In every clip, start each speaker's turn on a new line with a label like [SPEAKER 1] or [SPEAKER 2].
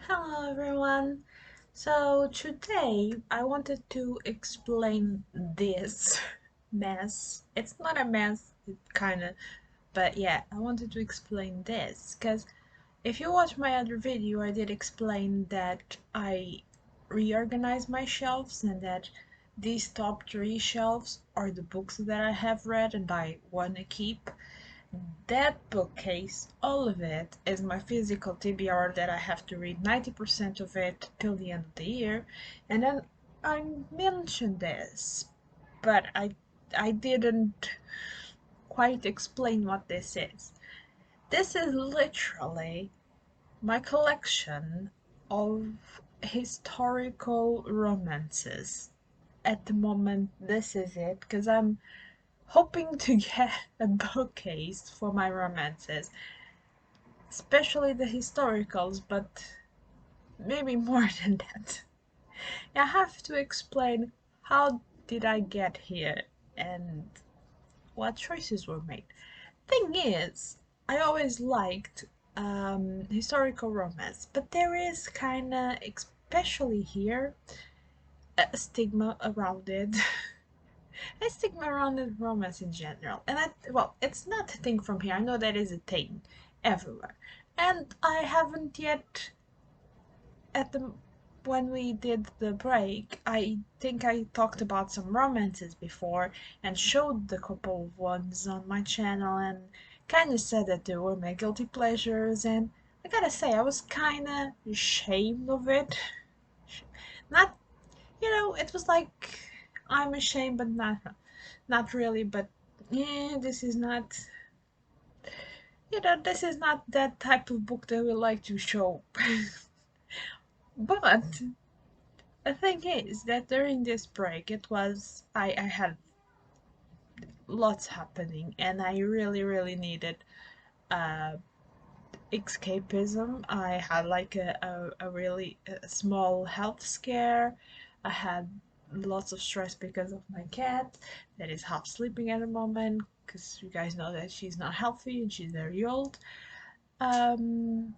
[SPEAKER 1] Hello everyone. So today I wanted to explain this mess. It's not a mess, it kind of, but yeah, I wanted to explain this because if you watch my other video, I did explain that I reorganized my shelves and that these top three shelves are the books that I have read and I want to keep. That bookcase, all of it, is my physical TBR that I have to read 90% of it till the end of the year. And then I mentioned this, but I didn't quite explain what this is. This is literally my collection of historical romances. At the moment, this is it because I'm hoping to get a bookcase for my romances, especially the historicals, but maybe more than that. I have to explain how did I get here and what choices were made. Thing is, I always liked historical romance, but there is kinda, especially here, a stigma around it. A stigma around it romance in general. And well, it's not a thing from here. I know that is a thing everywhere. And I haven't yet at the when we did the break, I think I talked about some romances before and showed the couple of ones on my channel and kind of said that they were my guilty pleasures. And I gotta say, I was kind of ashamed of it. Not, it was like I'm ashamed, but not really. But yeah, this is not that type of book that we like to show. But the thing is that during this break, I had lots happening, and I really needed uh, escapism. I had like a really small health scare. I had lots of stress because of my cat that is half sleeping at the moment because you guys know that she's not healthy and she's very old. Um,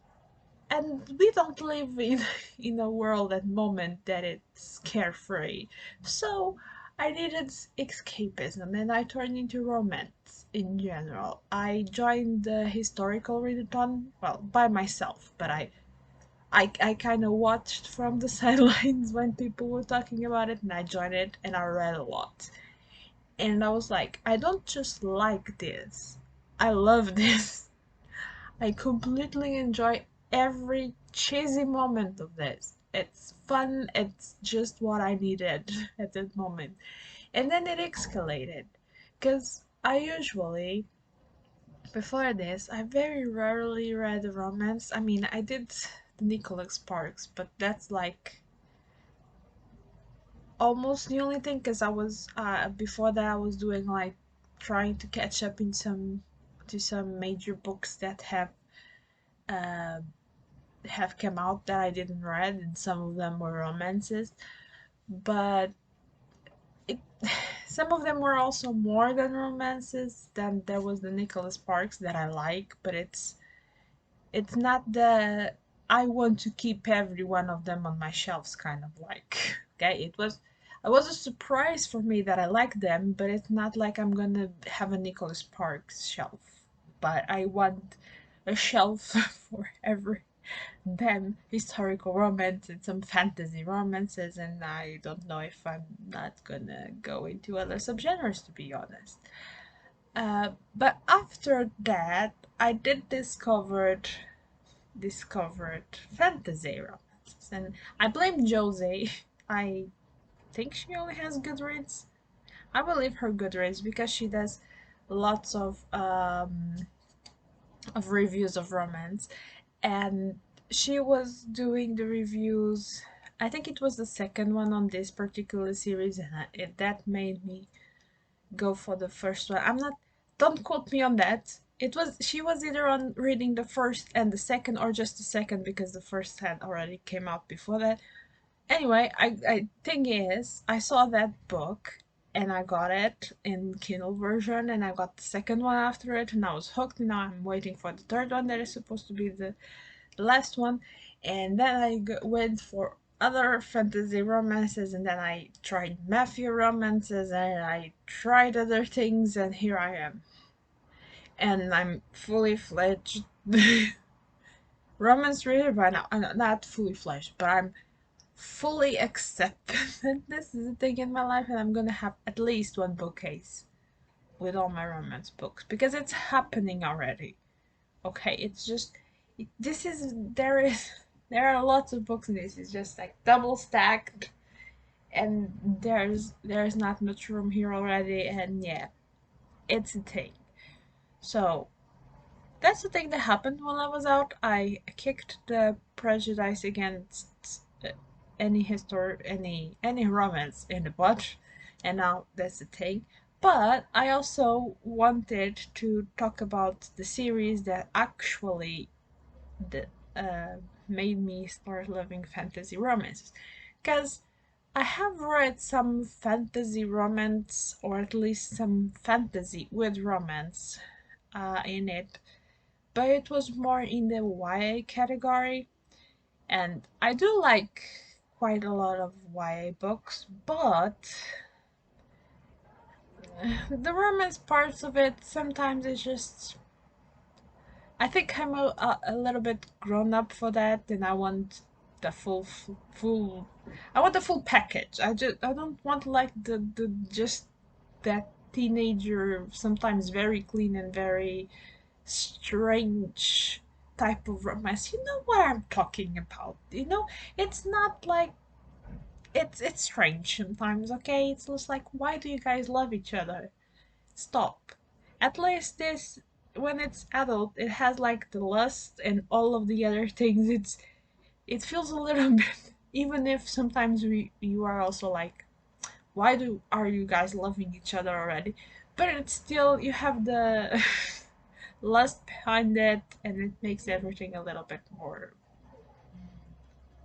[SPEAKER 1] and we don't live in in a world at the moment that it's carefree, so I needed escapism and I turned into romance in general. I joined the historical readathon, well, by myself, but I kind of watched from the sidelines when people were talking about it, and I joined it and I read a lot, and I was like, I don't just like this, I love this. I completely enjoy every cheesy moment of this. It's fun, it's just what I needed at that moment. And then it escalated. Because I usually, before this, I very rarely read a romance. I mean, I did the Nicholas Sparks, but that's like almost the only thing because before that, I was doing like trying to catch up to some major books that uh, have come out that I didn't read, and some of them were romances. But it, some of them were also more than romances. Then there was the Nicholas Sparks that I like, but it's not the I want to keep every one of them on my shelves kind of like. Okay, it was a surprise for me that I like them, but it's not like I'm gonna have a Nicholas Sparks shelf. But I want a shelf for every then historical romance and some fantasy romances, and I don't know if I'm not gonna go into other subgenres to be honest. But after that, I did discovered fantasy romances, and I blame Josie. I think she only has Goodreads. I believe her Goodreads because she does lots of reviews of romance, and she was doing the reviews. I think it was the second one on this particular series, and that made me go for the first one. I'm not. Don't quote me on that. It was she was either on reading the first and the second, or just the second because the first had already came out before that. Anyway, I thing is, I saw that book and I got it in Kindle version, and I got the second one after it, and I was hooked. And now I'm waiting for the third one that is supposed to be the last one. And then went for other fantasy romances, and then I tried mafia romances, and I tried other things, and here I am. And I'm fully fledged romance reader, but I'm not fully fledged, but I'm fully accepted that this is a thing in my life, and I'm gonna have at least one bookcase with all my romance books because it's happening already. Okay, it's just this is there are lots of books in this. It's just like double stacked, and there's not much room here already, and yeah, it's a thing. So that's the thing that happened while I was out. I kicked the prejudice against uh, any history, any romance in the butt, and now that's the thing. But I also wanted to talk about the series that actually the, made me start loving fantasy romances, because I have read some fantasy romance, or at least some fantasy with romance in it, but it was more in the YA category, and I do like quite a lot of YA books, but the romance parts of it sometimes is just. I think I'm a little bit grown up for that, and I want the full. I want the full package. I don't want like the just that teenager, sometimes very clean and very strange type of romance. You know what I'm talking about. It's not like it's strange sometimes, okay? It's just like, why do you guys love each other? Stop. At least this, when it's adult, it has like the lust and all of the other things. It feels a little bit, even if sometimes you are also like, why do are you guys loving each other already? But it's still, you have the lust behind it, and it makes everything a little bit more,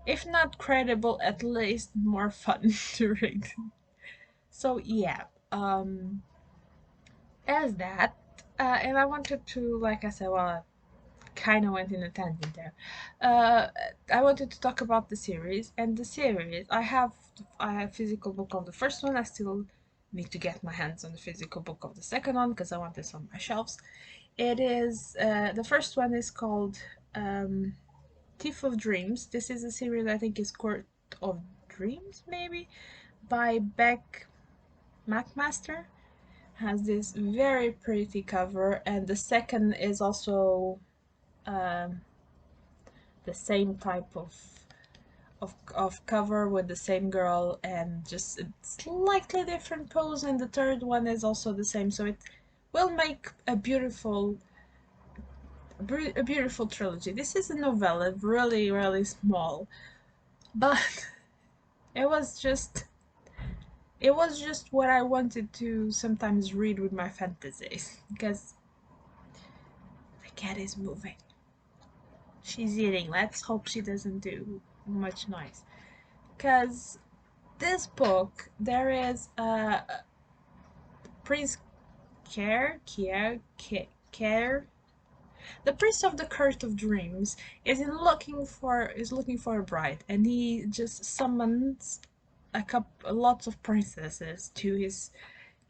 [SPEAKER 1] if not credible, at least more fun to read. So yeah, as that, and I wanted to, like I said, well, kind of went in a tangent there. Uh, I wanted to talk about the series, and the series I have physical book of the first one. I still need to get my hands on the physical book of the second one because I want this on my shelves. It is the first one is called um, Thief of Dreams. This is a series I think is Court of Dreams, maybe, by Beck McMaster. Has this very pretty cover, and the second is also um, the same type of cover with the same girl, and just a slightly different pose, and the third one is also the same, so it will make a beautiful trilogy. This is a novella, really really small, but it was just it was just what I wanted to sometimes read with my fantasies, because the cat is moving. She's eating. Let's hope she doesn't do much noise. Because this book, there is Prince Care. The Prince of the Court of Dreams is looking for a bride, and he just summons lots of princesses to his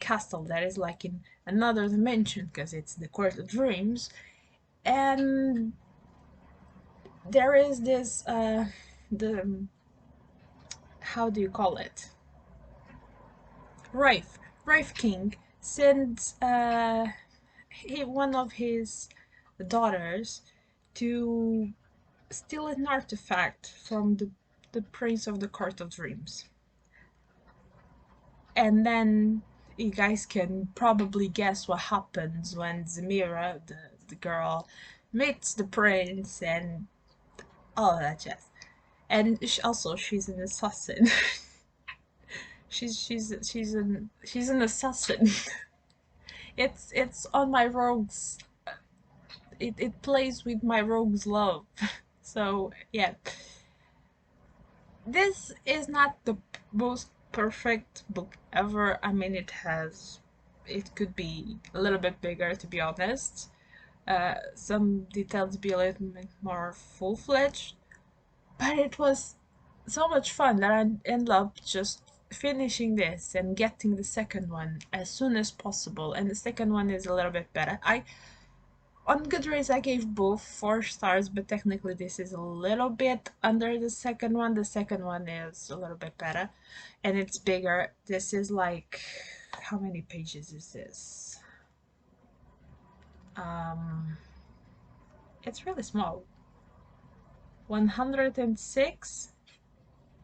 [SPEAKER 1] castle that is like in another dimension, because it's the Court of Dreams. And there is this the how do you call it? Rafe King sends one of his daughters to steal an artifact from the Prince of the Court of Dreams. And then you guys can probably guess what happens when Zamira, the girl, meets the prince and all that jazz. And she's an assassin. she's an assassin. It's on my rogues. It plays with my rogue's love. So yeah, this is not the most perfect book ever. I mean, it could be a little bit bigger, to be honest. Some details be a little bit more full fledged, But it was so much fun that I ended up just finishing this and getting the second one as soon as possible. And the second one is a little bit better. I On Goodreads I gave both 4 stars, but technically this is a little bit under the second one. The second one is a little bit better and it's bigger. This is like, how many pages is this? Um it's really small. 106.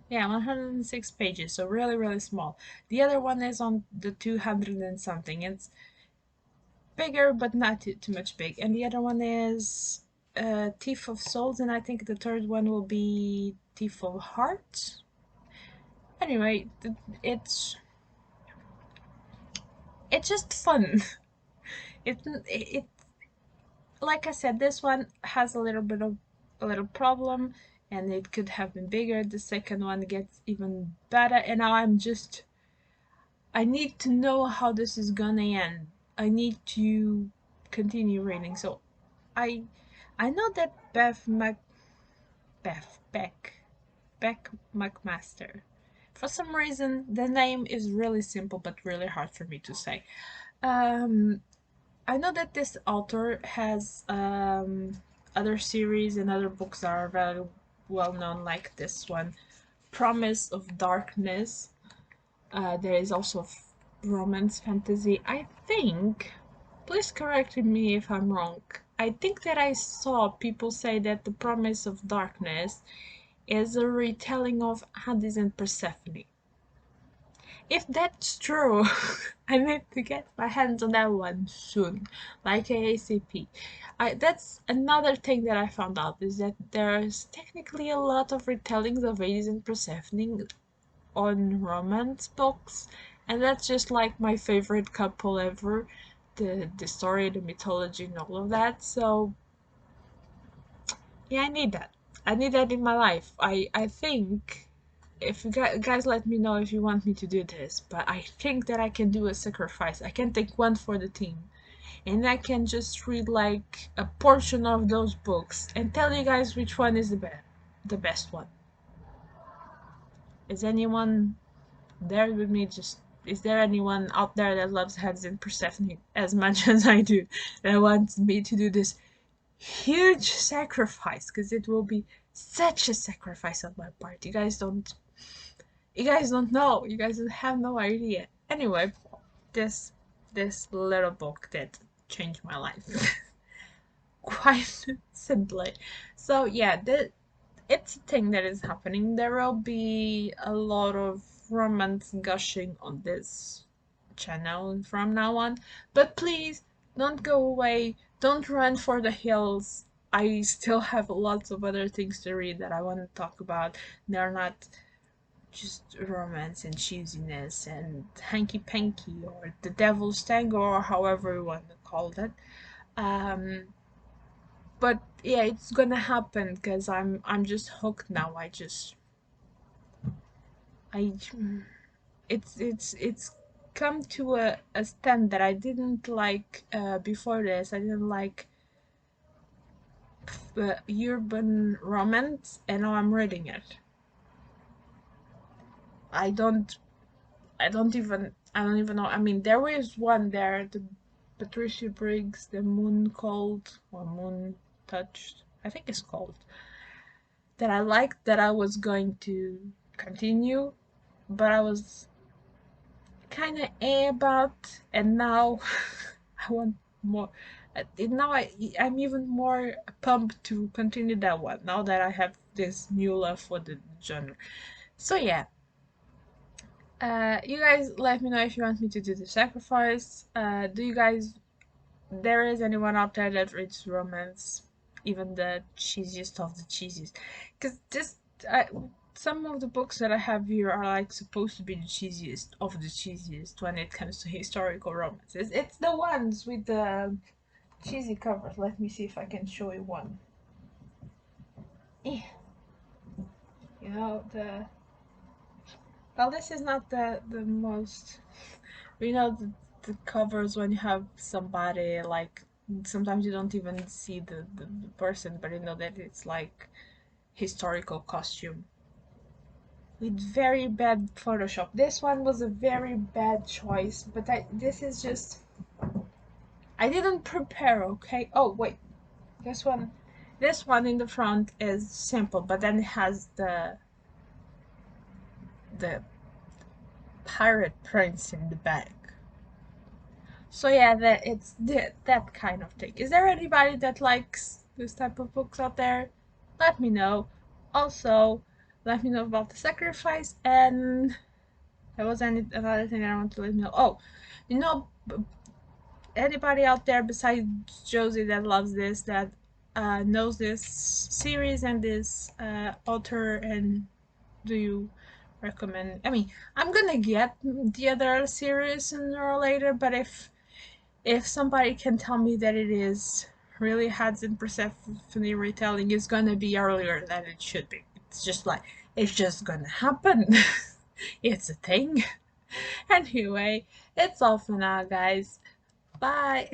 [SPEAKER 1] Yeah, 106 pages, so really, really small. The other one is on the 200 and something. It's bigger, but not too much big. And the other one is Thief of Souls, and I think the third one will be Thief of Hearts. Anyway, it's it's just fun. It like I said, this one has a little bit of a little problem, and it could have been bigger. The second one gets even better, and now I need to know how this is gonna end. I need to continue reading. So I I know that Beck McMaster. For some reason, the name is really simple but really hard for me to say. Um, I know that this author has other series and other books that are very well known, like this one, Promise of Darkness. There is also romance fantasy. I think, please correct me if I'm wrong. I think that I saw people say that The Promise of Darkness is a retelling of Hades and Persephone. If that's true, I need to get my hands on that one soon, like ASAP. That's another thing that I found out is that there's technically a lot of retellings of Hades and Persephone on romance books, and that's just like my favorite couple ever. The story, the mythology, and all of that. So yeah, I need that. I need that in my life. I think if you guys let me know if you want me to do this, but I think that I can do a sacrifice. I can take one for the team, and I can just read like a portion of those books and tell you guys which one is the best one. Is anyone there with me? Just, is there anyone out there that loves Hades and Persephone as much as I do, that wants me to do this huge sacrifice? Because it will be such a sacrifice on my part. You guys don't know. You guys have no idea. Anyway, this this little book that changed my life quite simply. So yeah, it's a thing that is happening. There will be a lot of romance gushing on this channel from now on. But please don't go away. Don't run for the hills. I still have lots of other things to read that I want to talk about. They're not just romance and cheesiness and hanky panky or the devil's tango or however you want to call it. Um, but yeah, it's gonna happen because I'm just hooked now. I it's come to a stand that I didn't like before this. I didn't like urban romance, and now I'm reading it. I don't I don't even know. I mean, there was one there, the Patricia Briggs, the Moon Called or Moon Touched, I think it's called, that I liked, that I was going to continue, but I was kind of about, and now I want more. Now I'm even more pumped to continue that one now that I have this new love for the genre. So yeah, you guys let me know if you want me to do the sacrifice. Do you guys? There is anyone out there that reads romance, even the cheesiest of the cheesiest? Because some of the books that I have here are like supposed to be the cheesiest of the cheesiest when it comes to historical romances. It's the ones with the cheesy covers. Let me see if I can show you one. Eh, You know the well, this is not the most. The covers when you have somebody like, sometimes you don't even see the person, but you know that it's like historical costume with very bad Photoshop. This one was a very bad choice, but this is just, I didn't prepare, okay? Oh, wait. This one, this one in the front is simple, but then it has the pirate prince in the back. So yeah, that kind of thing. Is there anybody that likes this type of books out there? Let me know. Also, let me know about the sacrifice, and there was another thing I want to let you know. Oh, you know, anybody out there besides Josie that loves this, that knows this series and this author, and do you recommend? I mean, I'm gonna get the other series sooner or later, but if somebody can tell me that it is really Hudson Persephone retelling, is gonna be earlier than it should be. It's just like, it's just gonna happen. It's a thing. Anyway, it's all for now, guys. Bye.